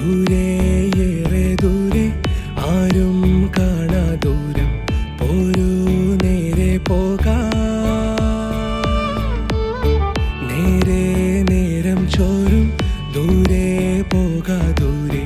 ദൂരെ ഏറെ ദൂരെ ആരും കാണാ ദൂരം പോരൂ നേരെ പോകാം നേരെ നേരം ചോരും ദൂരെ പോകാ ദൂരെ